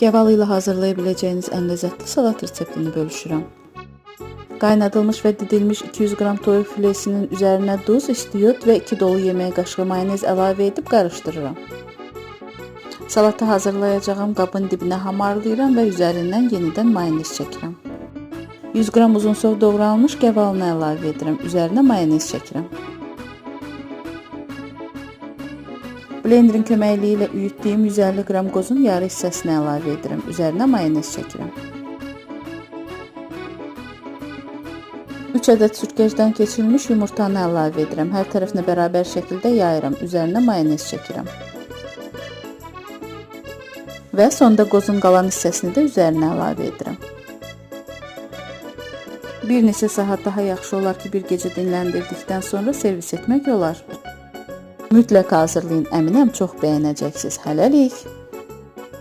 Gavalı ilə hazırlaya biləcəyiniz ən ləzzətli salat reseptini bölüşürəm. Qaynadılmış və didilmiş 200 qram toyuq filesinin üzərinə duz, istiyot və 2 dolu yemək qaşığı mayonez əlavə edib qarışdırıram. Salatı hazırlayacağım qabın dibinə hamarlayıram və üzərindən yenidən mayonez çəkirəm. 100 qram uzunsov doğranmış qavalını əlavə edirəm. Üzərinə mayonez çəkirəm. Blenderin köməkliyi ilə üyütdüyüm 150 qram qozun yarı hissəsini əlavə edirəm. Üzərinə mayonez çəkirəm. 3 ədəd sürtkəcdən keçirilmiş yumurtanı əlavə edirəm. Hər tərəfinə bərabər şəkildə yayıram. Üzərinə mayonez çəkirəm. Və sonda qozun qalan hissəsini də üzərinə əlavə edirəm. Bir neçə saat daha yaxşı olar ki, bir gecə dinləndirdikdən sonra servis etmək olar. Mütləq hazırlayın, əminəm çox bəyənəcəksiniz. Hələlik.